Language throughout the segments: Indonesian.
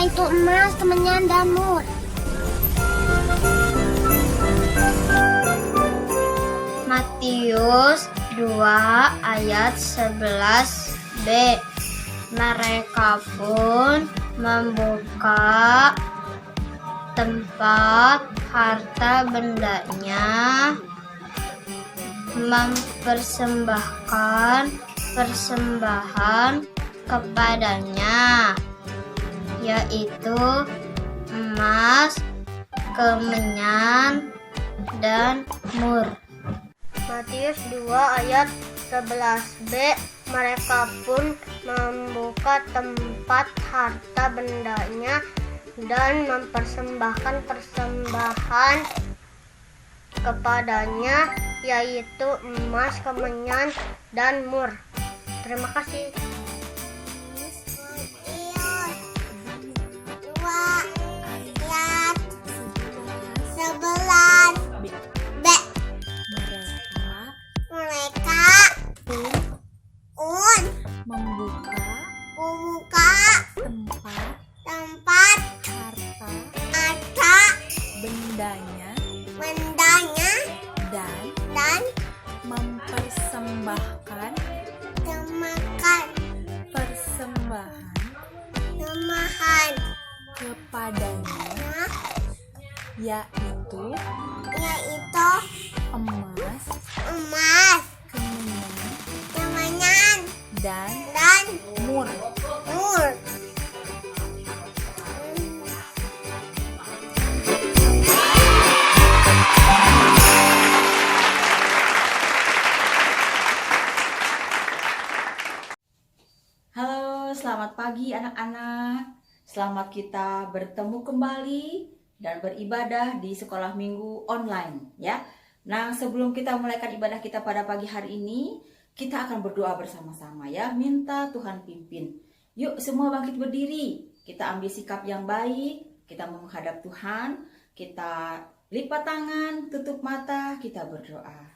yaitu emas, kemenyan, dan mur. Matius 2 ayat 11b. Mereka pun membuka tempat harta bendanya, mempersembahkan persembahan kepadanya, yaitu emas, kemenyan, dan mur. Matius 2 ayat 11b. Mereka pun membuka tempat harta bendanya dan mempersembahkan persembahan kepadanya, yaitu emas, kemenyan, dan mur. Terima kasih. Membuka tempat harta bendanya dan mempersembahkan persembahan kepadanya, yaitu emas, kemenyan, dan mur. Halo, selamat pagi anak-anak. Selamat kita bertemu kembali dan beribadah di sekolah minggu online ya. Nah, sebelum kita mulaikan ibadah kita pada pagi hari ini, kita akan berdoa bersama-sama ya. Minta Tuhan pimpin. Yuk semua bangkit berdiri. Kita ambil sikap yang baik. Kita menghadap Tuhan. Kita lipat tangan, tutup mata, kita berdoa.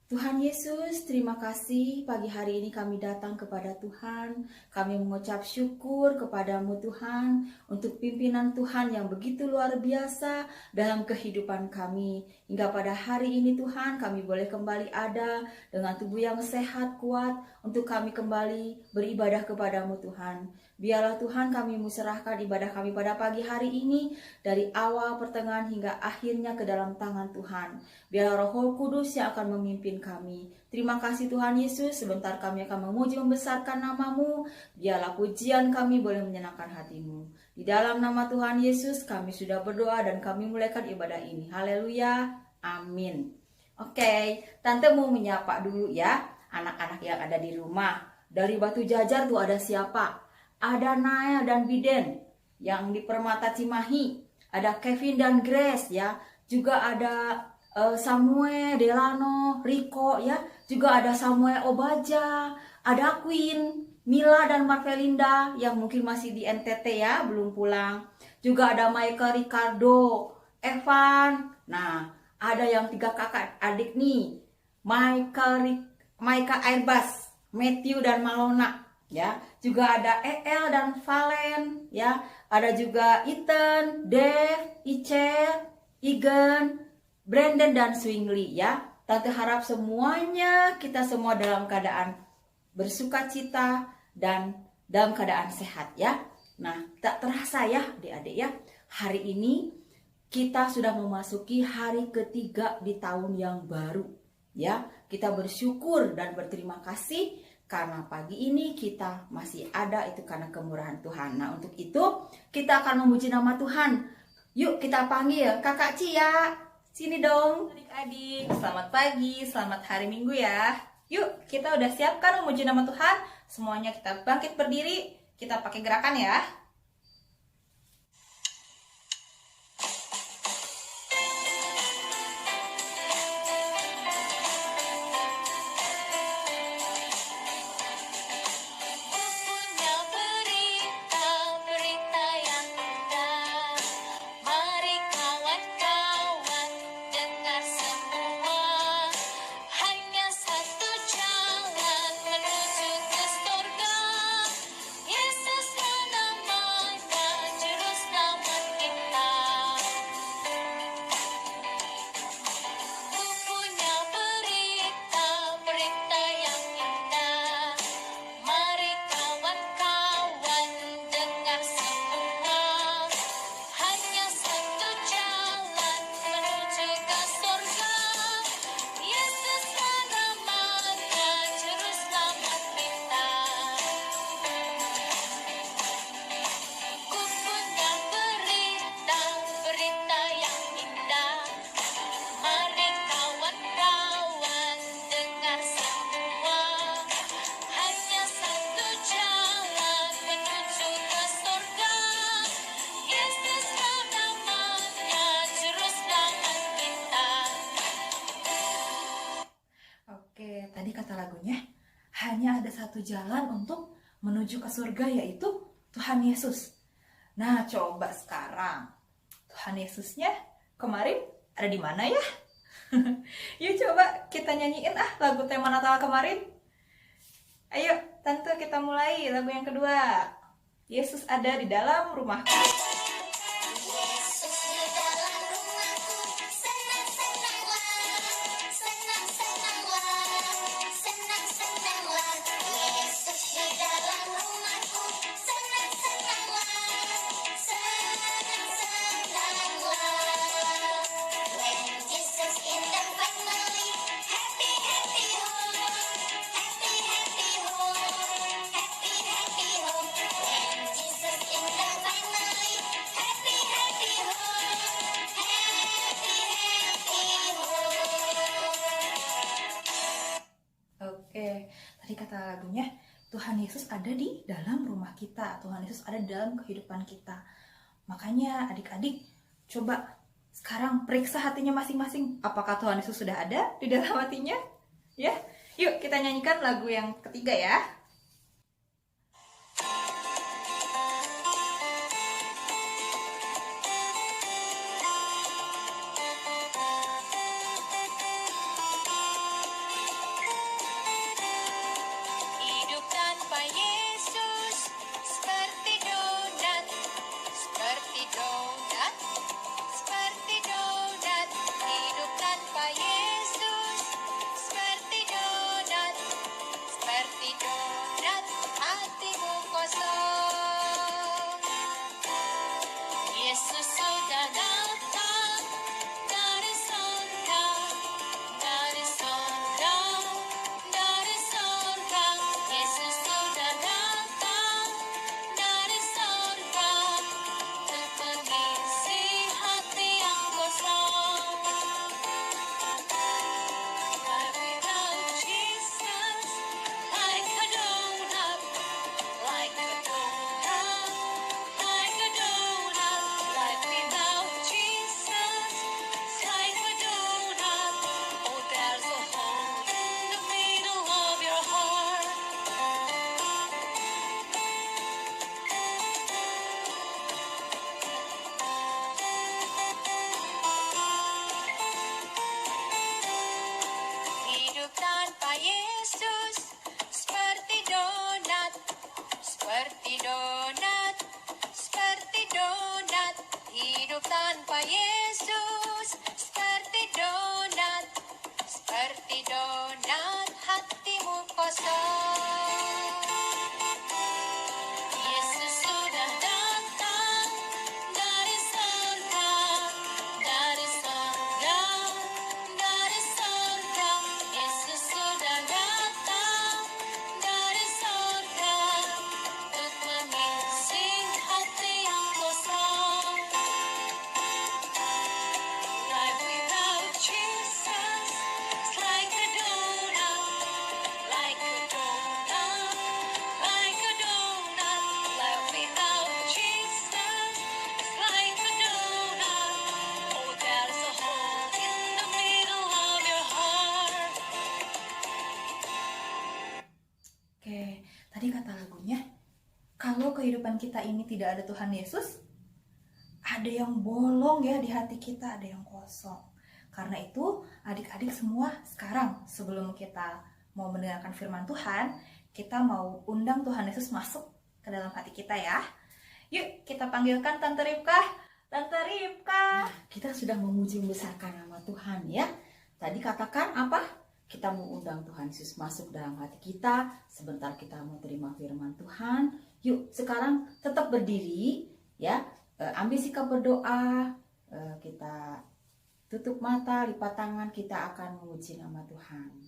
Tuhan Yesus, terima kasih pagi hari ini kami datang kepada Tuhan. Kami mengucap syukur kepadamu Tuhan untuk pimpinan Tuhan yang begitu luar biasa dalam kehidupan kami. Hingga pada hari ini Tuhan kami boleh kembali ada dengan tubuh yang sehat, kuat untuk kami kembali beribadah kepadamu Tuhan. Biarlah Tuhan kami serahkan ibadah kami pada pagi hari ini dari awal, pertengahan hingga akhirnya ke dalam tangan Tuhan. Biarlah Roh Kudus yang akan memimpin kami. Terima kasih Tuhan Yesus, sebentar kami akan memuji membesarkan namamu. Biarlah pujian kami boleh menyenangkan hatimu. Di dalam nama Tuhan Yesus kami sudah berdoa dan kami mulaikan ibadah ini. Haleluya, amin. Oke, Tante mau menyapa dulu ya anak-anak yang ada di rumah. Dari Batu Jajar tuh ada siapa? Ada Naya dan Biden yang di Permata Cimahi. Ada Kevin dan Grace ya. Juga ada Samuel, Delano, Rico ya. Juga ada Samuel Obaja. Ada Queen, Mila dan Marvelinda yang mungkin masih di NTT ya, belum pulang. Juga ada Michael, Ricardo, Evan. Nah, ada yang 3 kakak adik nih. Micah Airbus, Matthew dan Malona. Ya, juga ada El dan Valen, ya, ada juga Ethan, Dave, Ichel, Egan, Brandon dan Swingly, ya. Tante harap semuanya kita semua dalam keadaan bersukacita dan dalam keadaan sehat, ya. Nah, tak terasa ya, adik-adik ya, hari ini kita sudah memasuki hari ketiga di tahun yang baru, ya. Kita bersyukur dan berterima kasih karena pagi ini kita masih ada, itu karena kemurahan Tuhan. Nah, untuk itu kita akan memuji nama Tuhan. Yuk kita panggil Kakak Cia. Sini dong. Adik-adik, selamat pagi, selamat hari Minggu ya. Yuk, kita udah siapkan memuji nama Tuhan. Semuanya kita bangkit berdiri, kita pakai gerakan ya. Yesus nama kata lagunya, hanya ada satu jalan untuk menuju ke surga, yaitu Tuhan Yesus. Nah, coba sekarang Tuhan Yesusnya kemarin ada di mana ya? Yuk coba kita nyanyiin lagu tema Natal kemarin. Ayo, Tante, kita mulai lagu yang kedua. Yesus ada di dalam rumahku. Oke, tadi kata lagunya Tuhan Yesus ada di dalam rumah kita, Tuhan Yesus ada di dalam kehidupan kita. Makanya adik-adik coba sekarang periksa hatinya masing-masing. Apakah Tuhan Yesus sudah ada di dalam hatinya? Ya, yuk kita nyanyikan lagu yang ketiga ya. Hidup tanpa Yesus seperti donat, seperti donat, seperti donat. Hidup tanpa Yesus seperti donat, seperti donat. Hatimu kosong. Yesus sudah datang dari surga, dari surga, dari surga. Yesus sudah datang dari surga untuk mengisi hati yang kosong. Life without Jesus, like a donut, like a donut, like a donut. Life without Jesus, like a donut. Oh, there's a hole in the middle of your heart. Hidup tanpa Yesus seperti donat, seperti donat, seperti donat. Hidup tanpa Yesus seperti donat, seperti donat. Hatimu kosong. Yesus sudah datang dari surga, dari surga, dari surga. Yesus sudah datang dari surga untuk mengisi hati yang kosong. Life without Jesus is like a donut, like a donut, like a donut. Life without Jesus is like a donut. Oh, there's a hole in the middle of your heart. Oke, tadi kata lagunya, kalau kehidupan kita ini tidak ada Tuhan Yesus, ada yang bolong ya di hati kita, ada yang kosong. Karena itu, adik-adik semua sekarang sebelum kita mau mendengarkan firman Tuhan, kita mau undang Tuhan Yesus masuk ke dalam hati kita ya. Yuk, kita panggilkan Tante Ripka. Tante Ripka. Kita sudah memuji membesarkan nama Tuhan ya. Tadi katakan apa? Kita mau undang Tuhan Yesus masuk dalam hati kita. Sebentar kita mau terima firman Tuhan. Yuk sekarang tetap berdiri ya. Ambil sikap berdoa. Kita tutup mata, lipat tangan. Kita akan memuji nama Tuhan.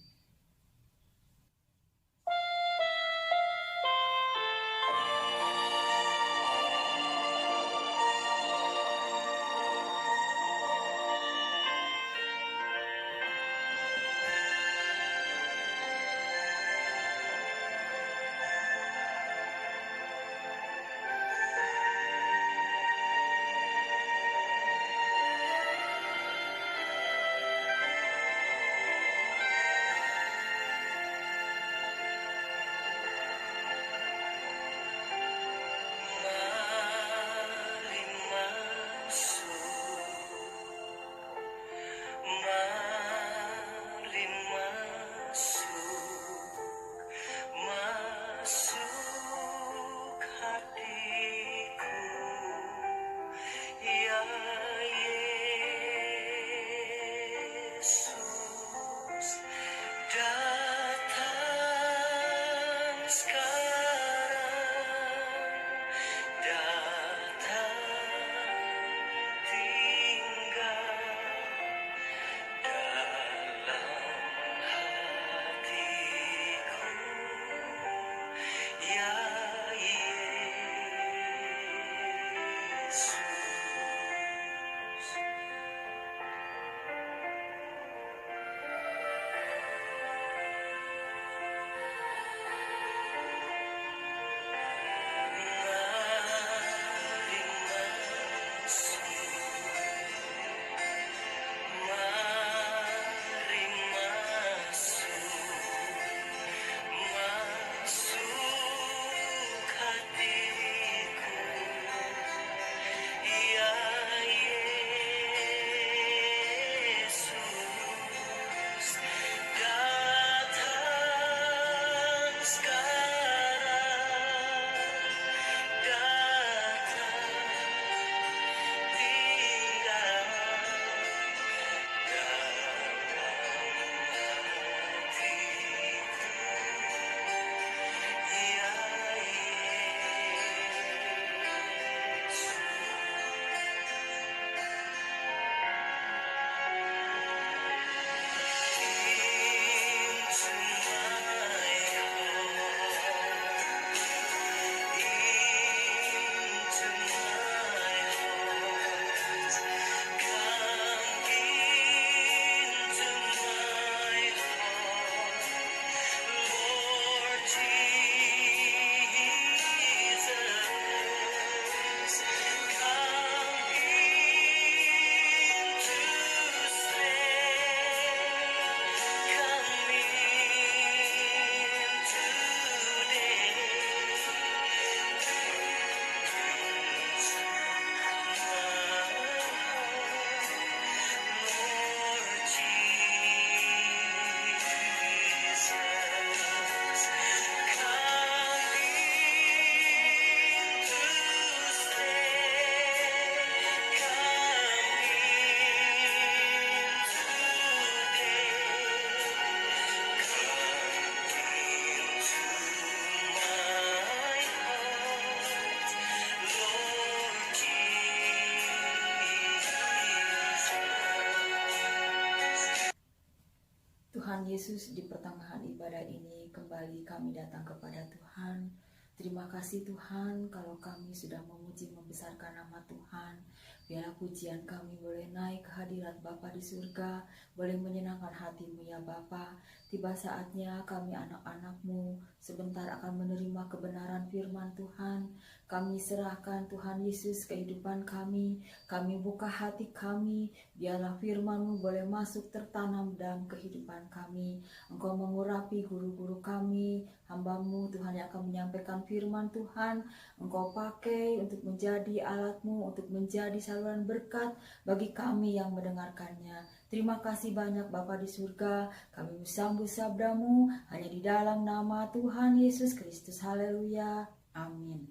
Tuhan Yesus, di pertengahan ibadah ini kembali kami datang kepada Tuhan. Terima kasih Tuhan kalau kami sudah memuji membesarkan nama Tuhan. Biarlah pujian kami boleh naik ke hadirat Bapa di surga, boleh menyenangkan hati-Mu ya Bapa. Tiba saatnya kami anak-anak-Mu sebentar akan menerima kebenaran firman Tuhan. Kami serahkan Tuhan Yesus kehidupan kami. Kami buka hati kami. Biarlah firman-Mu boleh masuk tertanam dalam kehidupan kami. Engkau mengurapi guru-guru kami, hamba-Mu Tuhan yang akan menyampaikan firman Tuhan. Engkau pakai untuk menjadi alat-Mu, untuk menjadi saluran berkat bagi kami yang mendengarkannya. Terima kasih banyak Bapa di surga. Kami bersambut sabda-Mu hanya di dalam nama Tuhan Yesus Kristus. Haleluya. Amin.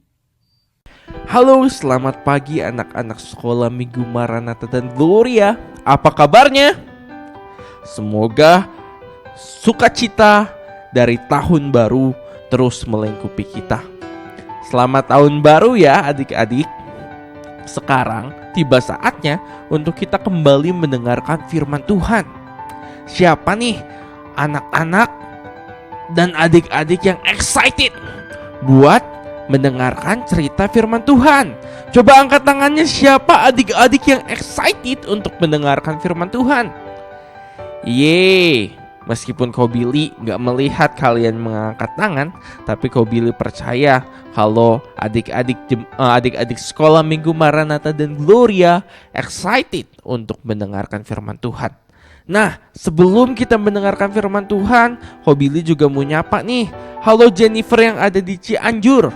Halo, selamat pagi anak-anak sekolah Minggu Maranatha dan Gloria. Apa kabarnya? Semoga sukacita dari tahun baru terus melingkupi kita. Selamat tahun baru ya adik-adik. Sekarang tiba saatnya untuk kita kembali mendengarkan firman Tuhan. Siapa nih anak-anak dan adik-adik yang excited buat mendengarkan cerita firman Tuhan? Coba angkat tangannya, siapa adik-adik yang excited untuk mendengarkan firman Tuhan? Yeay. Meskipun Ko Billy gak melihat kalian mengangkat tangan, tapi Ko Billy percaya kalau adik-adik sekolah Minggu Maranatha dan Gloria excited untuk mendengarkan firman Tuhan. Nah, sebelum kita mendengarkan firman Tuhan, Ko Billy juga mau nyapa nih. Halo Jennifer yang ada di Cianjur,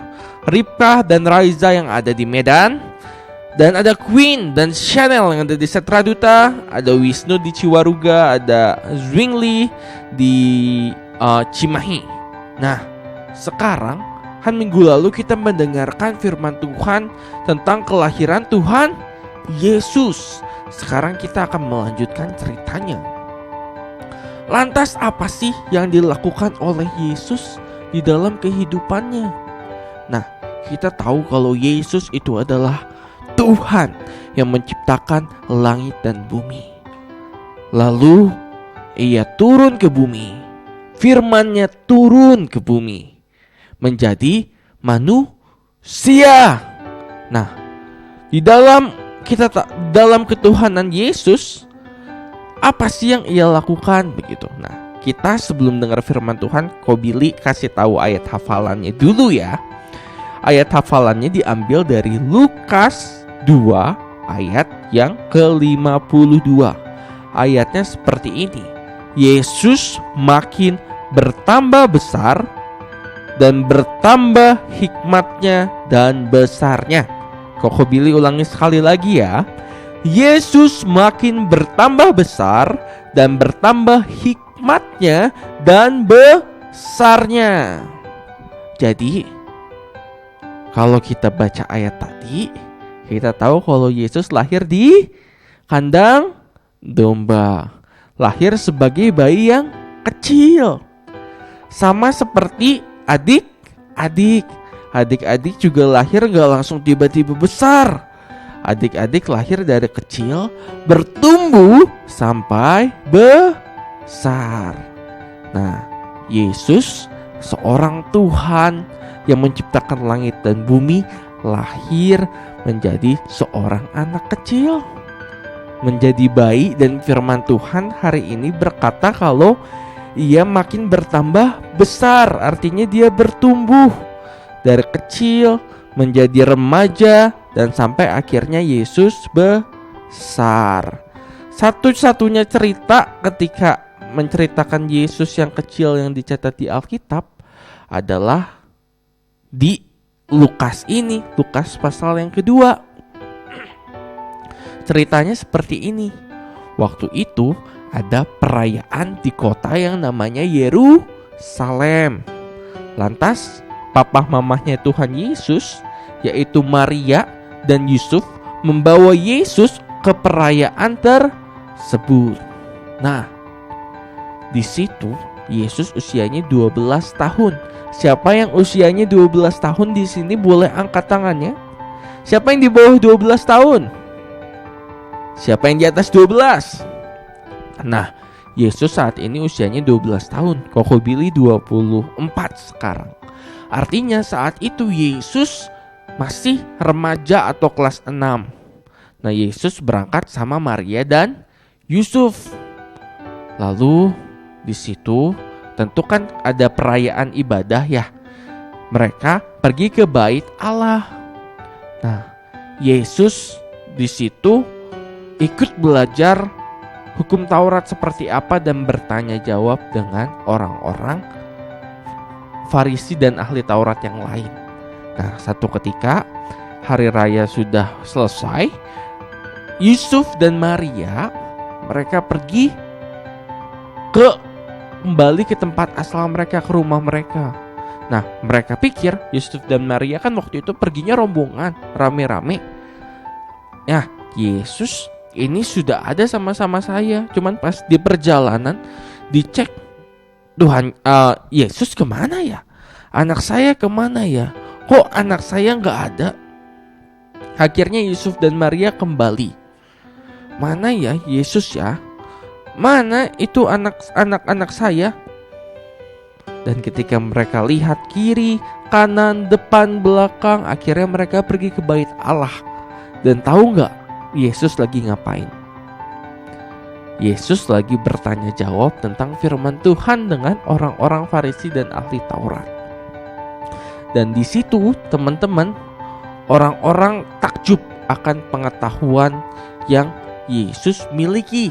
Ripka dan Raiza yang ada di Medan, dan ada Queen dan Chanel yang ada di Setraduta, ada Wisnu di Ciwaruga, ada Zwingli di Cimahi. Nah, sekarang kan minggu lalu kita mendengarkan firman Tuhan tentang kelahiran Tuhan Yesus. Sekarang kita akan melanjutkan ceritanya. Lantas apa sih yang dilakukan oleh Yesus di dalam kehidupannya. Nah, kita tahu kalau Yesus itu adalah Tuhan yang menciptakan langit dan bumi. Lalu Ia turun ke bumi, firman-Nya turun ke bumi menjadi manusia. Nah, di dalam dalam ketuhanan Yesus, apa sih yang Ia lakukan begitu? Nah, kita sebelum dengar firman Tuhan, Ko Billy kasih tahu ayat hafalannya dulu ya. Ayat hafalannya diambil dari Lukas 2 ayat yang ke-52. Ayatnya seperti ini. Yesus makin bertambah besar dan bertambah hikmatnya dan besarnya. Koko Billy ulangi sekali lagi ya. Yesus makin bertambah besar dan bertambah hikmatnya dan besarnya. Jadi kalau kita baca ayat tadi, kita tahu kalau Yesus lahir di kandang domba. Lahir sebagai bayi yang kecil. Sama seperti adik-adik. Adik-adik juga lahir gak langsung tiba-tiba besar. Adik-adik lahir dari kecil, bertumbuh sampai besar. Nah, Yesus seorang Tuhan yang menciptakan langit dan bumi, lahir menjadi seorang anak kecil, menjadi bayi. Dan firman Tuhan hari ini berkata kalau Ia makin bertambah besar, artinya Dia bertumbuh dari kecil menjadi remaja dan sampai akhirnya Yesus besar. Satu-satunya cerita ketika menceritakan Yesus yang kecil yang dicatat di Alkitab adalah di Lukas ini, Lukas pasal yang kedua. Ceritanya seperti ini. Waktu itu ada perayaan di kota yang namanya Yerusalem. Lantas papa mamahnya Tuhan Yesus, yaitu Maria dan Yusuf, membawa Yesus ke perayaan tersebut. Nah, di situ Yesus usianya 12 tahun. Siapa yang usianya 12 tahun di sini boleh angkat tangannya? Siapa yang di bawah 12 tahun? Siapa yang di atas 12? Nah, Yesus saat ini usianya 12 tahun. Koko Billy 24 sekarang. Artinya saat itu Yesus masih remaja atau kelas 6. Nah, Yesus berangkat sama Maria dan Yusuf. Lalu di situ tentu kan ada perayaan ibadah ya. Mereka pergi ke bait Allah. Nah, Yesus di situ ikut belajar hukum Taurat seperti apa dan bertanya jawab dengan orang-orang Farisi dan ahli Taurat yang lain. Nah, satu ketika hari raya sudah selesai, Yusuf dan Maria mereka pergi kembali ke tempat asal mereka, ke rumah mereka. Nah, mereka pikir Yusuf dan Maria kan waktu itu perginya rombongan, rame-rame. Nah, Yesus ini sudah ada sama-sama saya. Cuman pas di perjalanan dicek, Tuhan, Yesus kemana ya? Anak saya kemana ya? Kok anak saya gak ada? Akhirnya Yusuf dan Maria kembali. Mana ya Yesus ya? Mana itu anak-anak saya? Dan ketika mereka lihat kiri, kanan, depan, belakang, akhirnya mereka pergi ke bait Allah. Dan tahu gak Yesus lagi ngapain? Yesus lagi bertanya jawab tentang firman Tuhan dengan orang-orang Farisi dan ahli Taurat. Dan di situ teman-teman, orang-orang takjub akan pengetahuan yang Yesus miliki,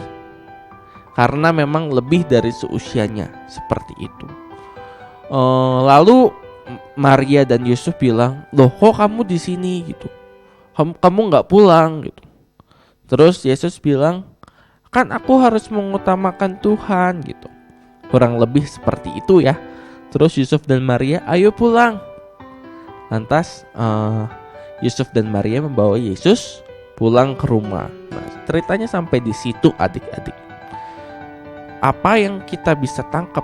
karena memang lebih dari seusianya seperti itu. Lalu Maria dan Yusuf bilang, loh kok kamu di sini gitu? Kamu nggak pulang gitu? Terus Yesus bilang, kan aku harus mengutamakan Tuhan gitu. Kurang lebih seperti itu ya. Terus Yusuf dan Maria, ayo pulang. Lantas Yusuf dan Maria membawa Yesus pulang ke rumah. Nah, ceritanya sampai di situ adik-adik. Apa yang kita bisa tangkap?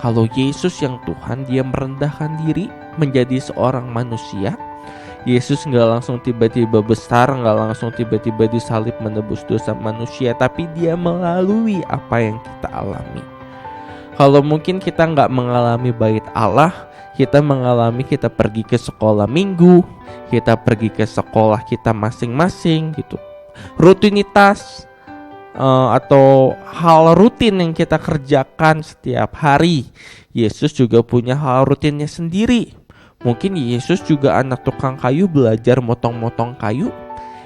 Kalau Yesus yang Tuhan, dia merendahkan diri menjadi seorang manusia. Yesus nggak langsung tiba-tiba besar, nggak langsung tiba-tiba disalib menebus dosa manusia, tapi dia melalui apa yang kita alami. Kalau mungkin kita nggak mengalami bait Allah, kita pergi ke sekolah minggu, kita pergi ke sekolah kita masing-masing gitu. Rutinitas atau hal rutin yang kita kerjakan setiap hari. Yesus juga punya hal rutinnya sendiri. Mungkin Yesus juga anak tukang kayu, belajar motong-motong kayu.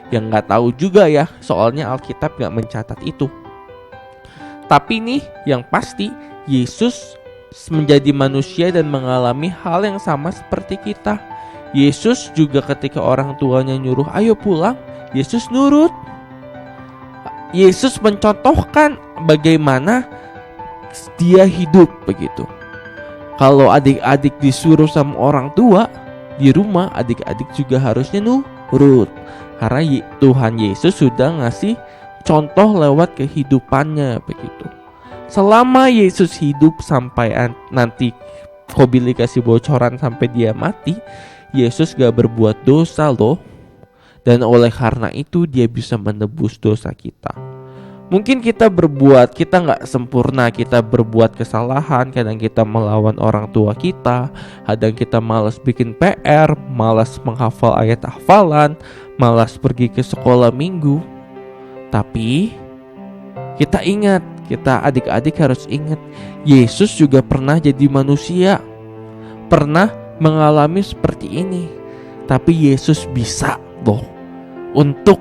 Yang gak tahu juga ya, soalnya Alkitab gak mencatat itu. Tapi nih yang pasti, Yesus menjadi manusia dan mengalami hal yang sama seperti kita. Yesus juga ketika orang tuanya nyuruh ayo pulang, Yesus nurut. Yesus mencontohkan bagaimana dia hidup begitu. Kalau adik-adik disuruh sama orang tua di rumah, adik-adik juga harusnya nurut. Karena Tuhan Yesus sudah ngasih contoh lewat kehidupannya begitu. Selama Yesus hidup sampai nanti Kobili kasih bocoran sampai dia mati, Yesus gak berbuat dosa loh. Dan oleh karena itu dia bisa menebus dosa kita. Mungkin kita gak sempurna, kita berbuat kesalahan. Kadang kita melawan orang tua kita, kadang kita malas bikin PR, malas menghafal ayat hafalan, malas pergi ke sekolah minggu. Tapi kita ingat, kita adik-adik harus ingat, Yesus juga pernah jadi manusia, pernah mengalami seperti ini. Tapi Yesus bisa loh untuk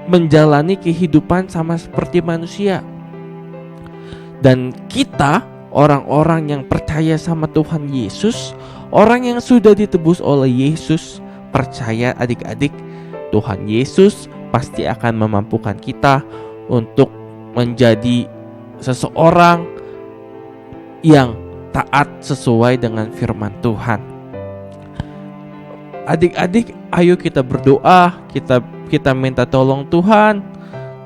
menjalani kehidupan sama seperti manusia. Dan kita, orang-orang yang percaya sama Tuhan Yesus, orang yang sudah ditebus oleh Yesus, percaya adik-adik, Tuhan Yesus pasti akan memampukan kita untuk menjadi seseorang yang taat sesuai dengan firman Tuhan. Adik-adik, ayo kita berdoa, kita minta tolong Tuhan.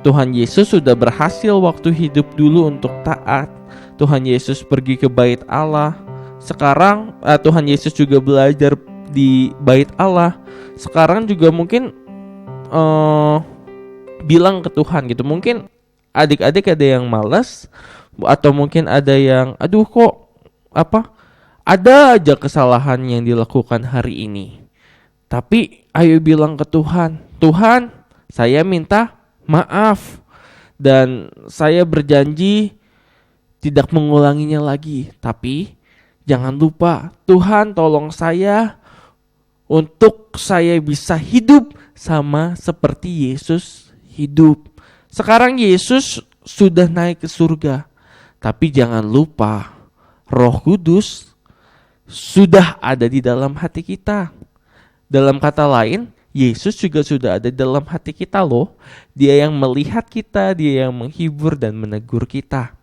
Tuhan Yesus sudah berhasil waktu hidup dulu untuk taat. Tuhan Yesus pergi ke bait Allah. Sekarang Tuhan Yesus juga belajar di bait Allah. Sekarang juga mungkin bilang ke Tuhan gitu. Mungkin adik-adik ada yang malas, atau mungkin ada yang ada aja kesalahan yang dilakukan hari ini. Tapi ayo bilang ke Tuhan, Tuhan, saya minta maaf dan saya berjanji tidak mengulanginya lagi. Tapi jangan lupa, Tuhan tolong saya untuk saya bisa hidup sama seperti Yesus hidup. Sekarang Yesus sudah naik ke surga, tapi jangan lupa Roh Kudus sudah ada di dalam hati kita. Dalam kata lain, Yesus juga sudah ada dalam hati kita loh. Dia yang melihat kita, dia yang menghibur dan menegur kita.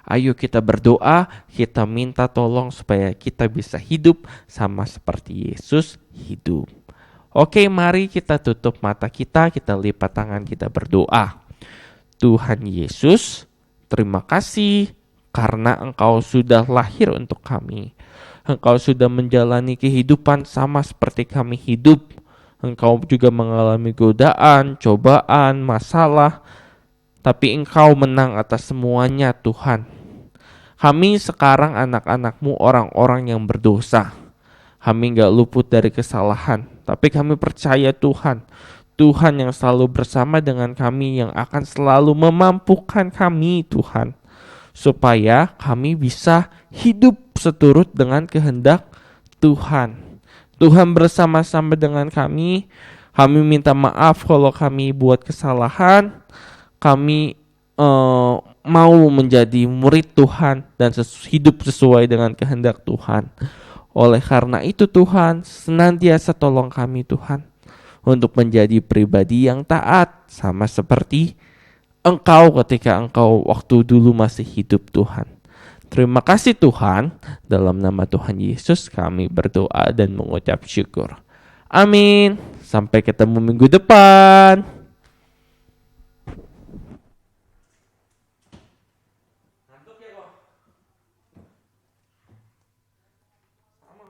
Ayo kita berdoa, kita minta tolong supaya kita bisa hidup sama seperti Yesus hidup. Oke, mari kita tutup mata kita lipat tangan, kita berdoa. Tuhan Yesus, terima kasih karena Engkau sudah lahir untuk kami. Engkau sudah menjalani kehidupan sama seperti kami hidup. Engkau juga mengalami godaan, cobaan, masalah. Tapi Engkau menang atas semuanya Tuhan. Kami sekarang anak-anak-Mu, orang-orang yang berdosa. Kami gak luput dari kesalahan. Tapi kami percaya Tuhan. Tuhan yang selalu bersama dengan kami, yang akan selalu memampukan kami Tuhan. Supaya kami bisa hidup seturut dengan kehendak Tuhan. Tuhan bersama-sama dengan kami. Kami minta maaf kalau kami buat kesalahan. Kami mau menjadi murid Tuhan dan hidup sesuai dengan kehendak Tuhan. Oleh karena itu Tuhan, senantiasa tolong kami Tuhan untuk menjadi pribadi yang taat sama seperti Engkau ketika Engkau waktu dulu masih hidup Tuhan. Terima kasih Tuhan, dalam nama Tuhan Yesus kami berdoa dan mengucap syukur. Amin. Sampai ketemu minggu depan.